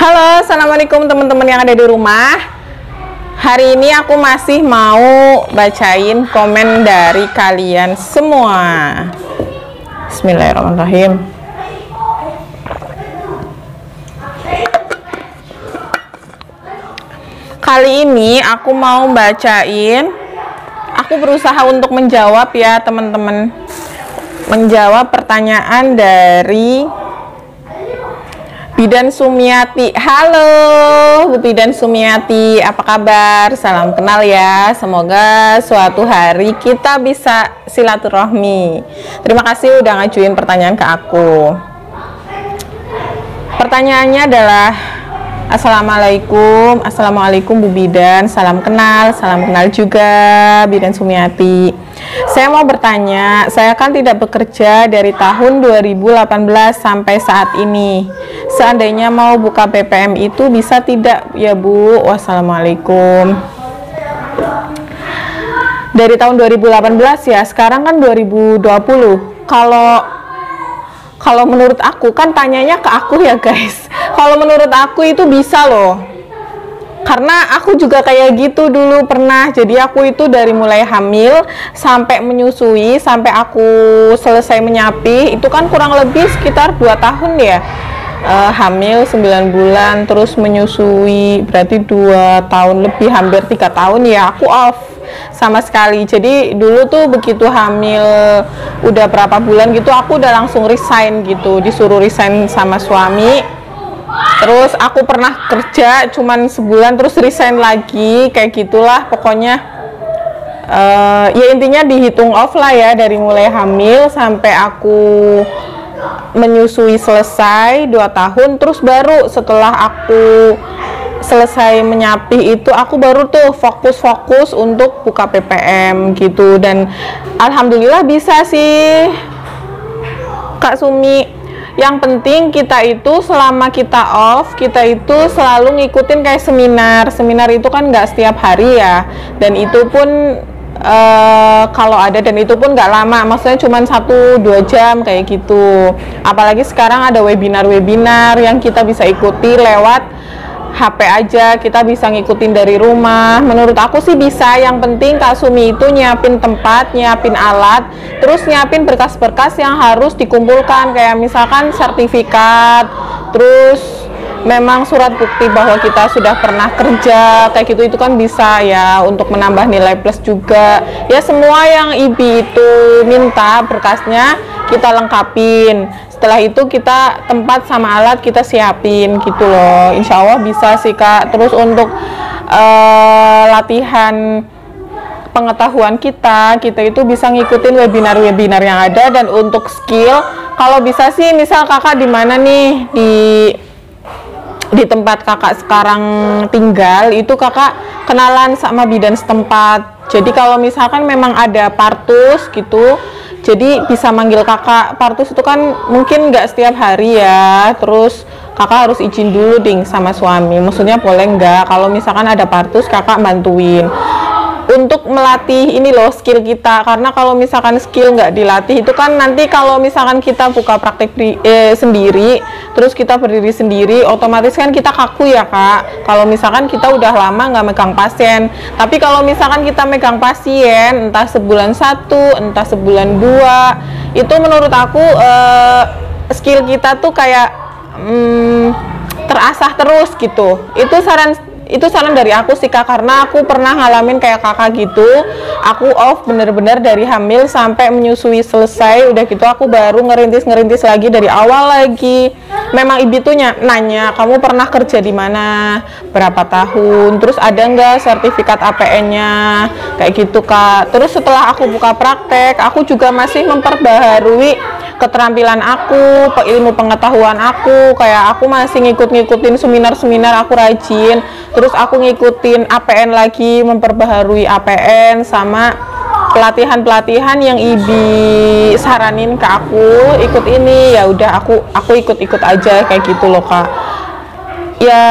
Halo, assalamualaikum teman-teman yang ada di rumah. Hari ini aku masih mau bacain komen dari kalian semua. Bismillahirrahmanirrahim. Kali ini aku mau bacain. Aku berusaha untuk menjawab ya teman-teman. Menjawab pertanyaan dari Bidan Sumiati. Halo Bu Bidan Sumiati, apa kabar? Salam kenal ya. Semoga suatu hari kita bisa silaturahmi. Terima kasih udah ngajuin pertanyaan ke aku. Pertanyaannya adalah, Assalamualaikum. Assalamualaikum Bu Bidan. Salam kenal juga Bidan Sumiati. Saya mau bertanya, saya kan tidak bekerja dari tahun 2018 sampai saat ini. Seandainya mau buka BPM itu bisa tidak ya Bu? Wassalamualaikum. Dari tahun 2018 ya, sekarang kan 2020. Kalau menurut aku, kan tanyanya ke aku ya guys. Kalau menurut aku itu bisa loh. Karena aku juga kayak gitu dulu pernah. Jadi aku itu dari mulai hamil sampai menyusui, sampai aku selesai menyapih, itu kan kurang lebih sekitar 2 tahun ya. Hamil 9 bulan, terus menyusui berarti 2 tahun lebih, hampir 3 tahun ya aku off sama sekali. Jadi dulu tuh begitu hamil udah berapa bulan gitu, aku udah langsung resign gitu, disuruh resign sama suami. Terus aku pernah kerja cuman sebulan terus resign lagi, kayak gitulah pokoknya. Ya intinya dihitung off lah ya, dari mulai hamil sampai aku menyusui selesai 2 tahun. Terus baru setelah aku selesai menyapih itu, aku baru tuh fokus untuk buka PPM gitu. Dan alhamdulillah bisa sih Kak Sumi. Yang penting kita itu selama kita off, kita itu selalu ngikutin kayak seminar itu kan nggak setiap hari ya, dan itu pun kalau ada, dan itu pun nggak lama, maksudnya cuma 1-2 jam kayak gitu. Apalagi sekarang ada webinar yang kita bisa ikuti lewat HP aja, kita bisa ngikutin dari rumah. Menurut aku sih bisa. Yang penting Kak Sumi itu nyiapin tempat, nyiapin alat, terus nyiapin berkas-berkas yang harus dikumpulkan, kayak misalkan sertifikat, terus memang surat bukti bahwa kita sudah pernah kerja, kayak gitu. Itu kan bisa ya untuk menambah nilai plus juga ya. Semua yang IBI itu minta berkasnya kita lengkapin. Setelah itu kita tempat sama alat kita siapin gitu loh. Insya Allah bisa sih Kak. Terus untuk latihan pengetahuan kita itu bisa ngikutin webinar yang ada. Dan untuk skill, kalau bisa sih misal kakak di mana nih, di tempat kakak sekarang tinggal itu kakak kenalan sama bidan setempat. Jadi kalau misalkan memang ada partus gitu, jadi bisa manggil kakak. Partus itu kan mungkin nggak setiap hari ya, terus kakak harus izin dulu ding sama suami, maksudnya boleh nggak kalau misalkan ada partus kakak bantuin untuk melatih ini loh skill kita. Karena kalau misalkan skill nggak dilatih itu kan nanti kalau misalkan kita buka praktek sendiri, terus kita berdiri sendiri, otomatis kan kita kaku ya Kak. Kalau misalkan kita udah lama nggak megang pasien. Tapi kalau misalkan kita megang pasien entah sebulan 1, entah sebulan 2, itu menurut aku skill kita tuh kayak terasah terus gitu. Itu saran dari aku sih Kak, karena aku pernah ngalamin kayak kakak gitu. Aku off bener-bener dari hamil sampai menyusui selesai, udah gitu aku baru ngerintis lagi dari awal lagi. Memang ibu tuh nanya, kamu pernah kerja di mana, berapa tahun, terus ada nggak sertifikat APN-nya, kayak gitu Kak. Terus setelah aku buka praktek, aku juga masih memperbaharui keterampilan aku, ilmu pengetahuan aku. Kayak aku masih ngikutin seminar aku rajin. Terus aku ngikutin APN lagi, memperbaharui APN sama pelatihan yang IBI saranin ke aku, ikut ini ya udah aku ikut aja kayak gitu loh Kak. Ya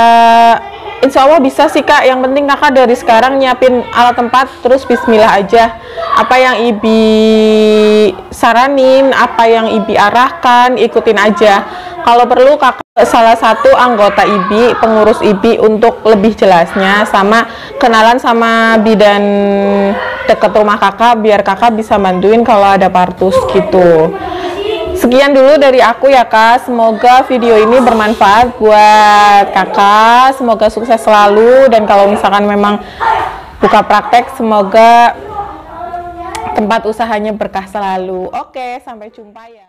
insya Allah bisa sih Kak. Yang penting kakak dari sekarang nyiapin alat tempat, terus bismillah aja. Apa yang IBI saranin, apa yang IBI arahkan, ikutin aja. Kalau perlu kakak salah satu anggota IBI, pengurus IBI untuk lebih jelasnya, sama kenalan sama bidan dekat rumah kakak biar kakak bisa bantuin kalau ada partus gitu. Sekian dulu dari aku ya kak, semoga video ini bermanfaat buat kakak, semoga sukses selalu, dan kalau misalkan memang buka praktek semoga tempat usahanya berkah selalu. Oke, sampai jumpa ya.